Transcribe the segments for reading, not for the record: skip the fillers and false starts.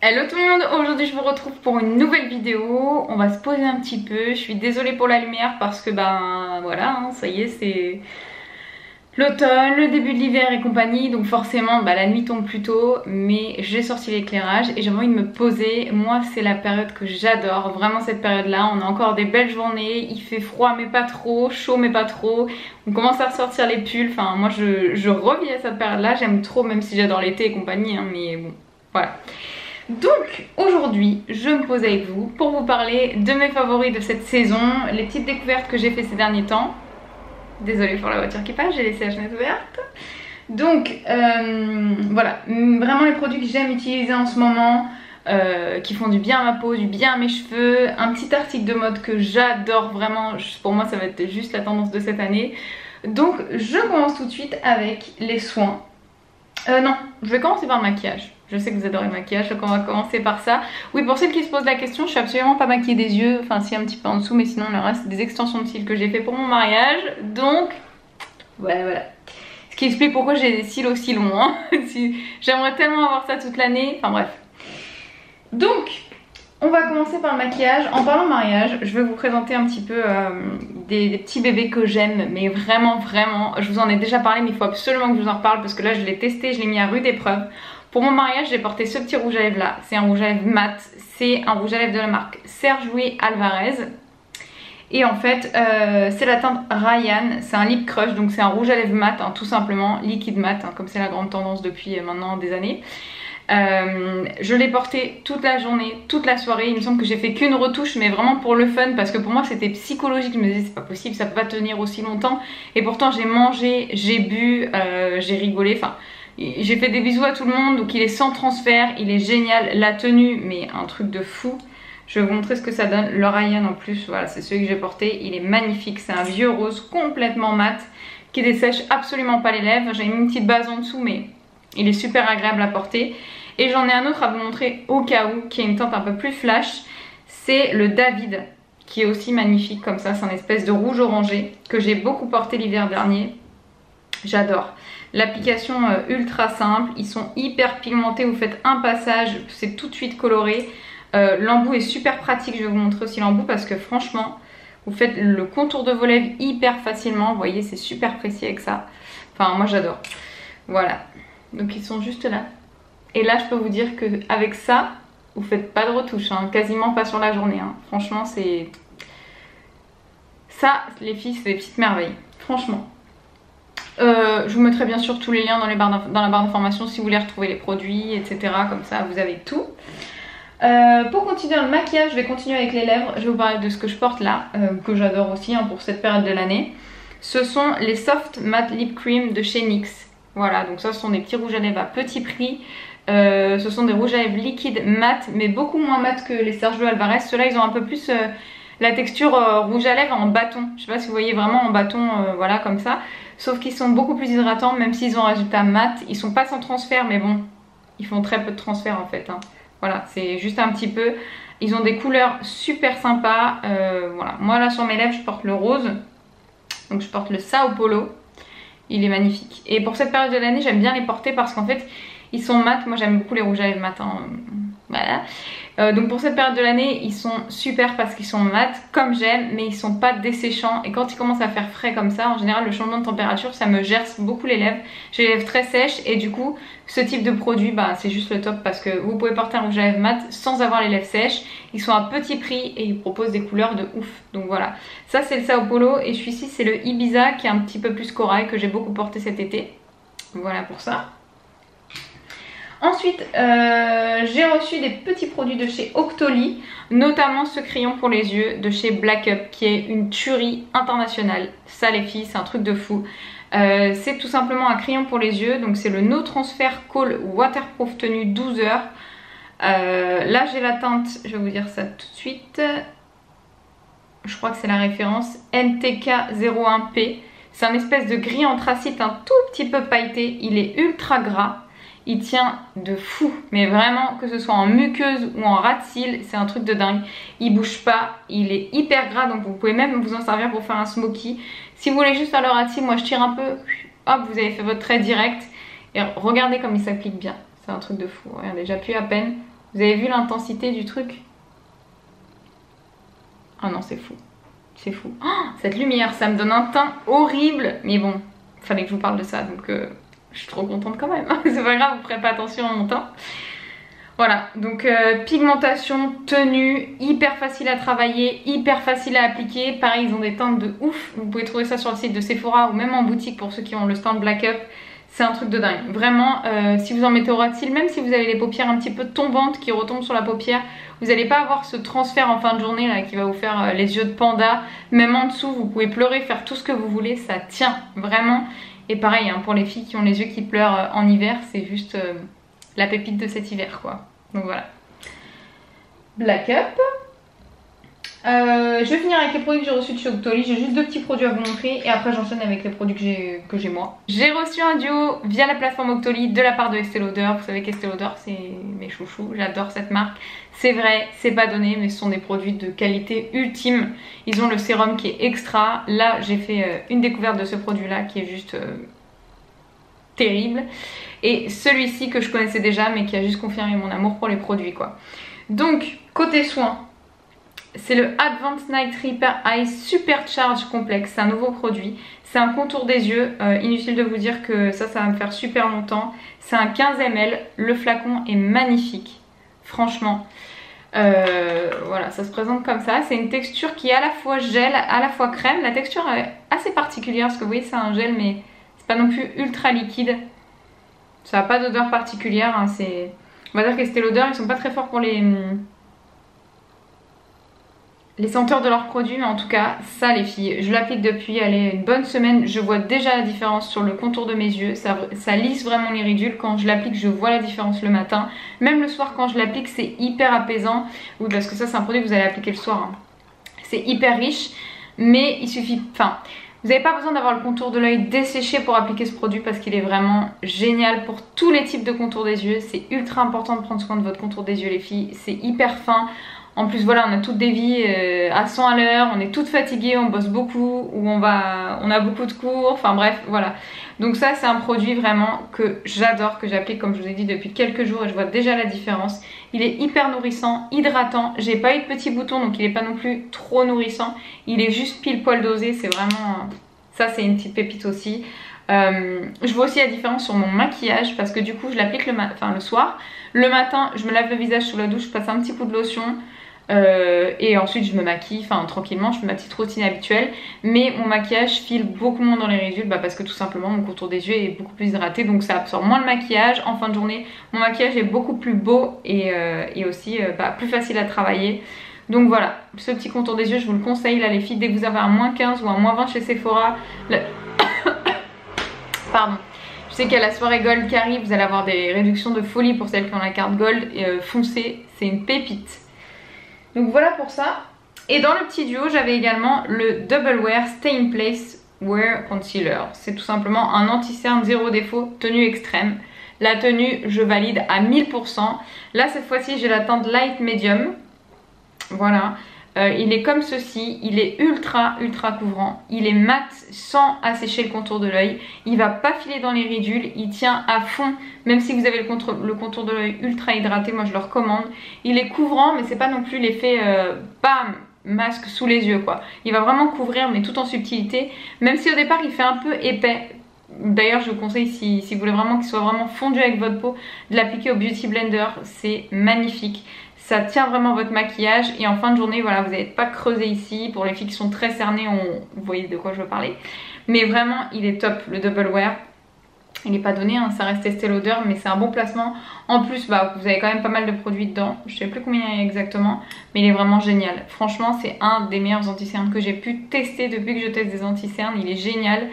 Hello tout le monde, aujourd'hui je vous retrouve pour une nouvelle vidéo. On va se poser un petit peu. Je suis désolée pour la lumière parce que voilà, ça y est, c'est l'automne, le début de l'hiver et compagnie. Donc forcément la nuit tombe plus tôt, mais j'ai sorti l'éclairage et j'ai envie de me poser. Moi c'est la période que j'adore, vraiment cette période là. On a encore des belles journées, il fait froid mais pas trop, chaud mais pas trop. On commence à ressortir les pulls, enfin moi je revis à cette période là, j'aime trop même si j'adore l'été et compagnie, mais bon, voilà. Donc aujourd'hui je me pose avec vous pour vous parler de mes favoris de cette saison, les petites découvertes que j'ai fait ces derniers temps. Désolée pour la voiture qui passe, j'ai laissé la fenêtre ouverte. Donc voilà, vraiment les produits que j'aime utiliser en ce moment, qui font du bien à ma peau, du bien à mes cheveux. Un petit article de mode que j'adore vraiment, pour moi ça va être juste la tendance de cette année. Donc je commence tout de suite avec les soins. Non, je vais commencer par le maquillage. Je sais que vous adorez le maquillage, donc on va commencer par ça. Oui, pour celles qui se posent la question, je suis absolument pas maquillée des yeux. Enfin, si, un petit peu en dessous, mais sinon le reste, c'est des extensions de cils que j'ai fait pour mon mariage. Donc, voilà. Ce qui explique pourquoi j'ai des cils aussi longs. Hein. J'aimerais tellement avoir ça toute l'année. Enfin bref. Donc, on va commencer par le maquillage. En parlant de mariage, je vais vous présenter un petit peu des petits bébés que j'aime, mais vraiment, je vous en ai déjà parlé, mais il faut absolument que je vous en reparle parce que là je l'ai testé, je l'ai mis à rude épreuve. Pour mon mariage, j'ai porté ce petit rouge à lèvres là, c'est un rouge à lèvres mat, c'est un rouge à lèvres de la marque Serge Louis Alvarez. Et en fait, c'est la teinte Ryan, c'est un lip crush, donc c'est un rouge à lèvres mat, tout simplement, liquide mat, comme c'est la grande tendance depuis maintenant des années. Je l'ai porté toute la journée, toute la soirée. Il me semble que j'ai fait qu'une retouche, mais vraiment pour le fun, parce que pour moi c'était psychologique. Je me disais c'est pas possible, ça peut pas tenir aussi longtemps. Et pourtant j'ai mangé, j'ai bu, j'ai rigolé, enfin j'ai fait des bisous à tout le monde. Donc il est sans transfert, il est génial. La tenue, mais un truc de fou. Je vais vous montrer ce que ça donne. Le Ryan en plus, voilà, c'est celui que j'ai porté. Il est magnifique, c'est un vieux rose complètement mat qui dessèche absolument pas les lèvres. J'ai mis une petite base en dessous, mais il est super agréable à porter. Et j'en ai un autre à vous montrer au cas où, qui est une teinte un peu plus flash. C'est le David, qui est aussi magnifique comme ça. C'est un espèce de rouge orangé que j'ai beaucoup porté l'hiver dernier. J'adore. L'application ultra simple. Ils sont hyper pigmentés. Vous faites un passage, c'est tout de suite coloré. L'embout est super pratique. Je vais vous montrer aussi l'embout parce que franchement, vous faites le contour de vos lèvres hyper facilement. Vous voyez, c'est super précis avec ça. Enfin, moi j'adore. Voilà. Donc ils sont juste là. Et là je peux vous dire qu'avec ça, vous faites pas de retouche, quasiment pas sur la journée. Franchement c'est... Ça les filles c'est des petites merveilles, franchement. Je vous mettrai bien sûr tous les liens dans la barre d'information si vous voulez retrouver les produits, etc. Comme ça vous avez tout. Pour continuer dans le maquillage, je vais continuer avec les lèvres. Je vais vous parler de ce que je porte là, que j'adore aussi pour cette période de l'année. Ce sont les Soft Matte Lip Cream de chez NYX. Voilà, donc ça ce sont des petits rouges à lèvres à petit prix. Ce sont des rouges à lèvres liquides mat, mais beaucoup moins mat que les Sergio Alvarez. Ceux-là ils ont un peu plus la texture rouge à lèvres en bâton. Je sais pas si vous voyez vraiment en bâton, voilà comme ça. Sauf qu'ils sont beaucoup plus hydratants, même s'ils ont un résultat mat. Ils sont pas sans transfert, mais bon, ils font très peu de transfert en fait. Voilà, c'est juste un petit peu. Ils ont des couleurs super sympas. Voilà, moi là sur mes lèvres je porte le rose. Donc je porte le Sao Paulo. Il est magnifique. Et pour cette période de l'année, j'aime bien les porter parce qu'en fait, ils sont mat. Moi, j'aime beaucoup les rouges à lèvres mat. Voilà. Donc pour cette période de l'année, ils sont super parce qu'ils sont mat, comme j'aime, mais ils sont pas desséchants. Et quand ils commencent à faire frais comme ça, en général, le changement de température, ça me gerce beaucoup les lèvres. J'ai les lèvres très sèches et du coup, ce type de produit, c'est juste le top parce que vous pouvez porter un rouge à lèvres mat sans avoir les lèvres sèches. Ils sont à petit prix et ils proposent des couleurs de ouf. Donc voilà. Ça, c'est le Sao Paulo et celui-ci, c'est le Ibiza qui est un petit peu plus corail que j'ai beaucoup porté cet été. Voilà pour ça. Ensuite, j'ai reçu des petits produits de chez Octoly, notamment ce crayon pour les yeux de chez Black Up qui est une tuerie internationale. Ça les filles, c'est un truc de fou. C'est tout simplement un crayon pour les yeux, donc c'est le No Transfer Kohl Waterproof tenue 12 heures. Là j'ai la teinte, je vais vous dire ça tout de suite. Je crois que c'est la référence NTK01P. C'est un espèce de gris anthracite un tout petit peu pailleté, il est ultra gras. Il tient de fou, mais vraiment que ce soit en muqueuse ou en ras de cils, c'est un truc de dingue. Il bouge pas, il est hyper gras, donc vous pouvez même vous en servir pour faire un smoky. Si vous voulez juste faire le ras de cils, moi je tire un peu, hop, vous avez fait votre trait direct. Et regardez comme il s'applique bien, c'est un truc de fou. Regardez, j'appuie à peine, Vous avez vu l'intensité du truc? Ah non, c'est fou. C'est fou. Oh, cette lumière, ça me donne un teint horrible. Mais bon, fallait que je vous parle de ça, donc je suis trop contente quand même. C'est pas grave, vous ferez pas attention à mon teint. Voilà, donc pigmentation, tenue, hyper facile à travailler, hyper facile à appliquer. Pareil, ils ont des teintes de ouf. Vous pouvez trouver ça sur le site de Sephora ou même en boutique pour ceux qui ont le stand Black Up. C'est un truc de dingue. Vraiment, si vous en mettez au ras de cils, même si vous avez les paupières un petit peu tombantes qui retombent sur la paupière, vous n'allez pas avoir ce transfert en fin de journée là qui va vous faire les yeux de panda. Même en dessous, vous pouvez pleurer, faire tout ce que vous voulez, ça tient vraiment. Et pareil, hein, pour les filles qui ont les yeux qui pleurent en hiver, c'est juste la pépite de cet hiver quoi. Donc voilà. Black Up. Je vais finir avec les produits que j'ai reçus de chez Octoly. J'ai juste 2 petits produits à vous montrer et après j'enchaîne avec les produits que j'ai moi. J'ai reçu un duo via la plateforme Octoly de la part de Estée Lauder. Vous savez qu'Estée Lauder c'est mes chouchous, j'adore cette marque. C'est vrai, c'est pas donné mais ce sont des produits de qualité ultime. Ils ont le sérum qui est extra. Là j'ai fait une découverte de ce produit là qui est juste terrible. Et celui-ci que je connaissais déjà mais qui a juste confirmé mon amour pour les produits quoi. Donc côté soins, c'est le Advanced Night Repair Eye Supercharge Complex. C'est un nouveau produit. C'est un contour des yeux. Inutile de vous dire que ça va me faire super longtemps. C'est un 15 ml. Le flacon est magnifique. Franchement. Voilà, ça se présente comme ça. C'est une texture qui est à la fois gel, à la fois crème. La texture est assez particulière parce que vous voyez, c'est un gel, mais c'est pas non plus ultra liquide. Ça n'a pas d'odeur particulière. Hein. On va dire qu'Estée Lauder, ils sont pas très forts pour les senteurs de leurs produits, mais en tout cas ça les filles, je l'applique depuis allez, une bonne semaine, je vois déjà la différence sur le contour de mes yeux, ça lisse vraiment les ridules. Quand je l'applique je vois la différence le matin, même le soir quand je l'applique c'est hyper apaisant. Oui parce que ça c'est un produit que vous allez appliquer le soir, hein. C'est hyper riche mais il suffit, enfin vous n'avez pas besoin d'avoir le contour de l'œil desséché pour appliquer ce produit parce qu'il est vraiment génial pour tous les types de contours des yeux. C'est ultra important de prendre soin de votre contour des yeux les filles, c'est hyper fin. En plus voilà, on a toutes des vies à 100 à l'heure, on est toutes fatiguées, on bosse beaucoup, ou on a beaucoup de cours, enfin bref, voilà. Donc ça c'est un produit vraiment que j'adore, que j'applique comme je vous ai dit depuis quelques jours et je vois déjà la différence. Il est hyper nourrissant, hydratant, j'ai pas eu de petits boutons donc il est pas non plus trop nourrissant. Il est juste pile poil dosé, c'est vraiment... Ça c'est une petite pépite aussi. Je vois aussi la différence sur mon maquillage parce que du coup je l'applique le soir. Le matin je me lave le visage sous la douche, je passe un petit coup de lotion. Et ensuite je me maquille, enfin tranquillement, je fais ma petite routine habituelle. Mais mon maquillage file beaucoup moins dans les ridules parce que tout simplement mon contour des yeux est beaucoup plus hydraté. Donc ça absorbe moins le maquillage. En fin de journée mon maquillage est beaucoup plus beau et aussi plus facile à travailler. Donc voilà, ce petit contour des yeux je vous le conseille là les filles. Dès que vous avez un -15 ou un -20 chez Sephora, pardon, je sais qu'il y a la soirée gold qui arrive, vous allez avoir des réductions de folie pour celles qui ont la carte gold. Foncez, c'est une pépite. Donc voilà pour ça. Et dans le petit duo, j'avais également le Double Wear Stay in Place Wear Concealer. C'est tout simplement un anti-cerne zéro défaut, tenue extrême. La tenue, je valide à 1000%. Là, cette fois-ci, j'ai la teinte Light Medium. Voilà. Il est comme ceci, il est ultra couvrant, il est mat sans assécher le contour de l'œil, il va pas filer dans les ridules, il tient à fond, même si vous avez le contour de l'œil ultra hydraté, moi je le recommande. Il est couvrant mais c'est pas non plus l'effet bam, masque sous les yeux quoi. Il va vraiment couvrir mais tout en subtilité, même si au départ il fait un peu épais. D'ailleurs je vous conseille si vous voulez vraiment qu'il soit vraiment fondu avec votre peau, de l'appliquer au Beauty Blender, c'est magnifique. Ça tient vraiment votre maquillage et en fin de journée, voilà, vous n'allez pas creuser ici. Pour les filles qui sont très cernées, vous voyez de quoi je veux parler. Mais vraiment, il est top, le Double Wear. Il n'est pas donné, hein, ça reste Estée Lauder, mais c'est un bon placement. En plus, vous avez quand même pas mal de produits dedans. Je ne sais plus combien il y a exactement, mais il est vraiment génial. Franchement, c'est un des meilleurs anti-cernes que j'ai pu tester depuis que je teste des anti-cernes. Il est génial.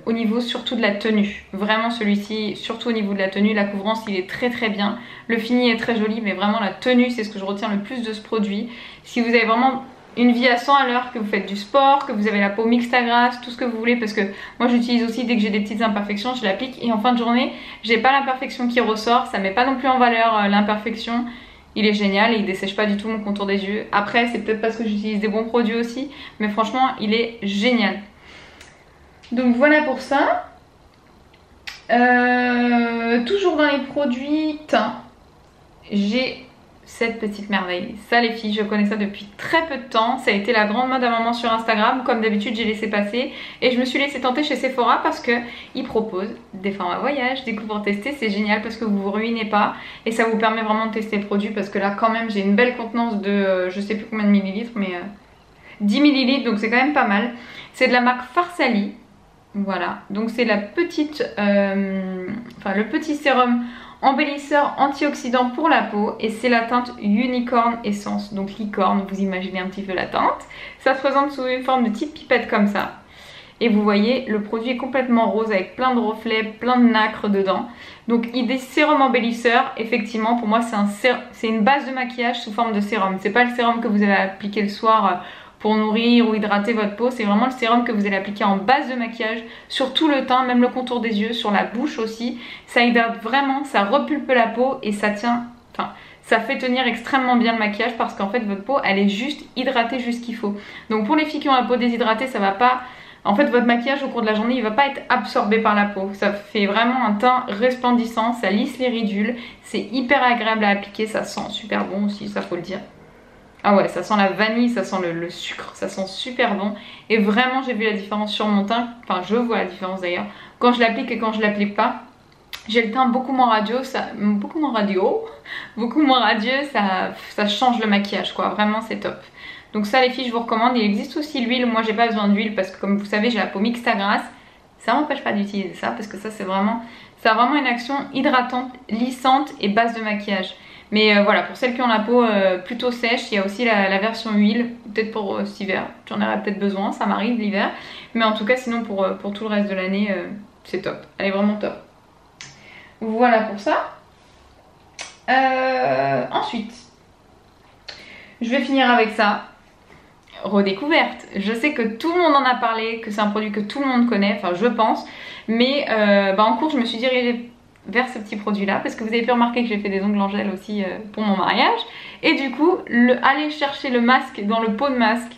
Au niveau surtout de la tenue, vraiment celui-ci, surtout au niveau de la tenue, la couvrance il est très bien, le fini est très joli mais vraiment la tenue c'est ce que je retiens le plus de ce produit. Si vous avez vraiment une vie à 100 à l'heure, que vous faites du sport, que vous avez la peau mixte à grasse, tout ce que vous voulez, parce que moi j'utilise aussi dès que j'ai des petites imperfections, je l'applique et en fin de journée j'ai pas l'imperfection qui ressort, ça met pas non plus en valeur l'imperfection. Il est génial et il dessèche pas du tout mon contour des yeux. Après c'est peut-être parce que j'utilise des bons produits aussi, mais franchement il est génial. Donc voilà pour ça. Toujours dans les produits teint. j'ai cette petite merveille. Ça les filles, je connais ça depuis très peu de temps. Ça a été la grande mode à un moment sur Instagram. Comme d'habitude, j'ai laissé passer. Et je me suis laissé tenter chez Sephora parce qu'ils proposent des formats voyage, des coups pour tester. C'est génial parce que vous vous ruinez pas. Et ça vous permet vraiment de tester le produit. Parce que là, quand même, j'ai une belle contenance de je sais plus combien de millilitres, mais 10 millilitres. Donc c'est quand même pas mal. C'est de la marque Farsali. Voilà. Donc c'est la petite, le petit sérum embellisseur antioxydant pour la peau et c'est la teinte Unicorn Essence, donc licorne, vous imaginez un petit peu la teinte. Ça se présente sous une forme de petite pipette comme ça et vous voyez le produit est complètement rose avec plein de reflets, plein de nacre dedans. Donc idée sérum embellisseur, effectivement pour moi c'est une base de maquillage sous forme de sérum. C'est pas le sérum que vous allez appliquer le soir pour nourrir ou hydrater votre peau, c'est vraiment le sérum que vous allez appliquer en base de maquillage sur tout le teint, même le contour des yeux, sur la bouche aussi. Ça hydrate vraiment, ça repulpe la peau et ça tient, ça fait tenir extrêmement bien le maquillage parce qu'en fait votre peau elle est juste hydratée juste ce qu'il faut. Donc pour les filles qui ont la peau déshydratée, ça va pas, en fait votre maquillage au cours de la journée il va pas être absorbé par la peau. Ça fait vraiment un teint resplendissant, ça lisse les ridules, c'est hyper agréable à appliquer, ça sent super bon aussi, ça faut le dire. Ah ouais, ça sent la vanille, ça sent le sucre, ça sent super bon. Et vraiment, j'ai vu la différence sur mon teint. Enfin, je vois la différence d'ailleurs. Quand je l'applique et quand je l'applique pas. J'ai le teint beaucoup moins radieux, ça change le maquillage quoi. Vraiment, c'est top. Donc ça, les filles, je vous recommande. Il existe aussi l'huile. Moi, j'ai pas besoin d'huile parce que comme vous savez, j'ai la peau mixte à grasse. Ça m'empêche pas d'utiliser ça parce que ça, ça a vraiment une action hydratante, lissante et base de maquillage. Mais voilà, pour celles qui ont la peau plutôt sèche, il y a aussi la version huile, peut-être pour cet hiver. J'en aurais peut-être besoin, ça m'arrive l'hiver. Mais en tout cas, sinon pour tout le reste de l'année, c'est top. Elle est vraiment top. Voilà pour ça. Ensuite, je vais finir avec ça. Redécouverte. Je sais que tout le monde en a parlé, que c'est un produit que tout le monde connaît, enfin je pense. Mais en cours, je me suis dirigée vers ce petit produit là parce que vous avez pu remarquer que j'ai fait des ongles en gel aussi pour mon mariage et du coup aller chercher le masque dans le pot de masque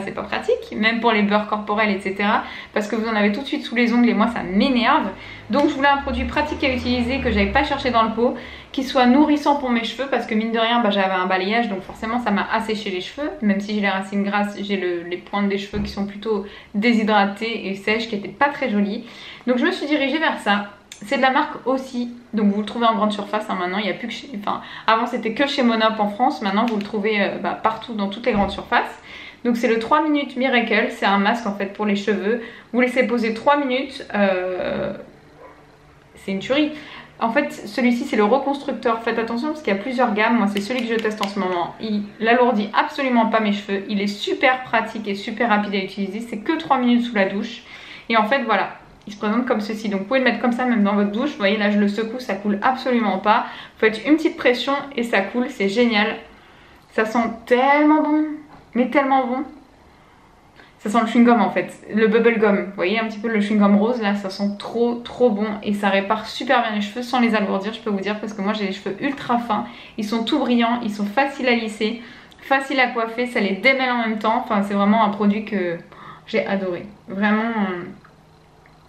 c'est pas pratique même pour les beurres corporels etc parce que vous en avez tout de suite sous les ongles et moi ça m'énerve. Donc je voulais un produit pratique à utiliser que j'avais pas cherché dans le pot, qui soit nourrissant pour mes cheveux parce que mine de rien j'avais un balayage donc forcément ça m'a asséché les cheveux, même si j'ai les racines grasses, j'ai les pointes des cheveux qui sont plutôt déshydratées et sèches qui étaient pas très jolies. Donc je me suis dirigée vers ça. C'est de la marque aussi, donc vous le trouvez en grande surface maintenant, il n'y a plus que chez, avant c'était que chez Monop en France, maintenant vous le trouvez partout dans toutes les grandes surfaces. Donc c'est le 3 minutes Miracle, c'est un masque en fait pour les cheveux, vous laissez poser 3 minutes, c'est une tuerie. En fait celui-ci c'est le reconstructeur, faites attention parce qu'il y a plusieurs gammes, moi c'est celui que je teste en ce moment, il alourdit absolument pas mes cheveux, il est super pratique et super rapide à utiliser, c'est que 3 minutes sous la douche et en fait voilà. Il se présente comme ceci, donc vous pouvez le mettre comme ça même dans votre douche, vous voyez là je le secoue, ça coule absolument pas. Vous faites une petite pression et ça coule, c'est génial. Ça sent tellement bon, mais tellement bon. Ça sent le chewing-gum en fait, le bubble gum, vous voyez un petit peu le chewing-gum rose là, ça sent trop bon et ça répare super bien les cheveux sans les alourdir je peux vous dire parce que moi j'ai les cheveux ultra fins, ils sont tout brillants, ils sont faciles à lisser, faciles à coiffer, ça les démêle en même temps, enfin c'est vraiment un produit que j'ai adoré, vraiment...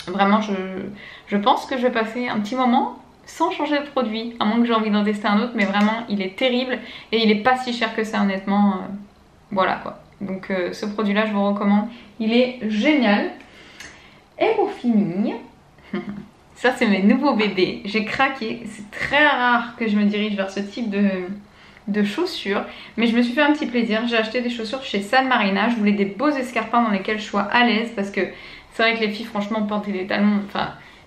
Vraiment, je pense que je vais passer un petit moment sans changer de produit, à moins que j'ai envie d'en tester un autre, mais vraiment, il est terrible et il est pas si cher que ça, honnêtement. Voilà quoi. Donc ce produit-là, je vous recommande. Il est génial. Et pour finir, ça c'est mes nouveaux bébés. J'ai craqué. C'est très rare que je me dirige vers ce type de chaussures, mais je me suis fait un petit plaisir. J'ai acheté des chaussures chez San Marina. Je voulais des beaux escarpins dans lesquels je sois à l'aise parce que c'est vrai que les filles franchement porter des talons,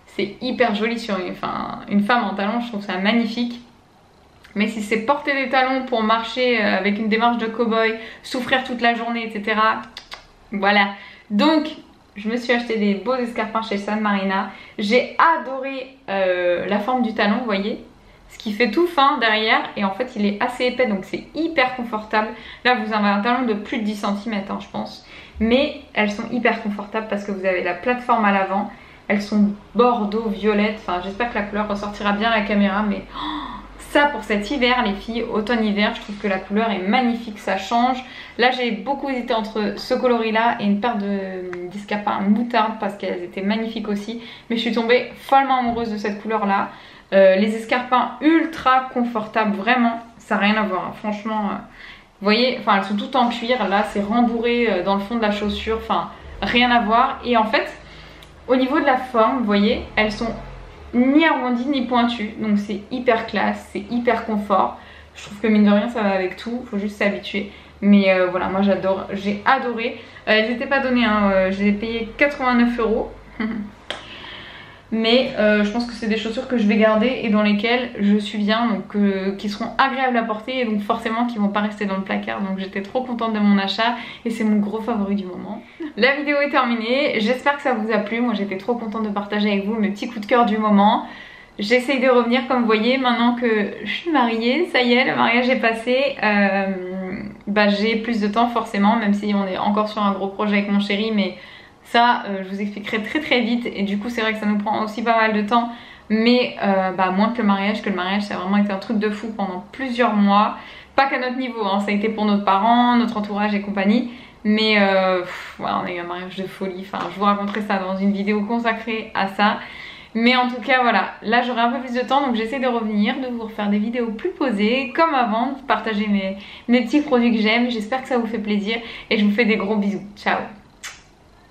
c'est hyper joli sur une femme en talons, je trouve ça magnifique. Mais si c'est porter des talons pour marcher avec une démarche de cow-boy, souffrir toute la journée, etc. Voilà. Donc je me suis acheté des beaux escarpins chez San Marina. J'ai adoré la forme du talon, vous voyez, ce qui fait tout fin derrière et en fait il est assez épais donc c'est hyper confortable. Là vous avez un talon de plus de 10 cm je pense. Mais elles sont hyper confortables parce que vous avez la plateforme à l'avant. Elles sont bordeaux, violette. Enfin, j'espère que la couleur ressortira bien à la caméra. Mais ça, pour cet hiver, les filles, automne-hiver, je trouve que la couleur est magnifique. Ça change. Là, j'ai beaucoup hésité entre ce coloris-là et une paire d'escarpins moutarde parce qu'elles étaient magnifiques aussi. Mais je suis tombée follement amoureuse de cette couleur-là. Les escarpins ultra confortables, vraiment, ça n'a rien à voir, hein. Franchement, vous voyez, enfin elles sont toutes en cuir, là c'est rembourré dans le fond de la chaussure, enfin rien à voir. Et en fait, au niveau de la forme, vous voyez, elles sont ni arrondies ni pointues, donc c'est hyper classe, c'est hyper confort. Je trouve que mine de rien ça va avec tout, faut juste s'habituer. Mais voilà, moi j'adore, j'ai adoré. Elles n'étaient pas données, hein, je les ai payées 89 €. Mais je pense que c'est des chaussures que je vais garder et dans lesquelles je suis bien, donc qui seront agréables à porter et donc forcément qui vont pas rester dans le placard. Donc j'étais trop contente de mon achat et c'est mon gros favori du moment. La vidéo est terminée, j'espère que ça vous a plu. Moi j'étais trop contente de partager avec vous mes petits coups de cœur du moment. J'essaye de revenir, comme vous voyez, maintenant que je suis mariée, ça y est, le mariage est passé. J'ai plus de temps forcément, même si on est encore sur un gros projet avec mon chéri, mais ça je vous expliquerai très vite. Et du coup c'est vrai que ça nous prend aussi pas mal de temps, mais moins que le mariage, ça a vraiment été un truc de fou pendant plusieurs mois. Pas qu'à notre niveau, hein, ça a été pour nos parents, notre entourage et compagnie. Mais voilà, on a eu un mariage de folie, enfin je vous raconterai ça dans une vidéo consacrée à ça. Mais en tout cas voilà, là j'aurai un peu plus de temps, donc j'essaie de revenir, de vous refaire des vidéos plus posées, comme avant, de partager mes petits produits que j'aime. J'espère que ça vous fait plaisir et je vous fais des gros bisous. Ciao!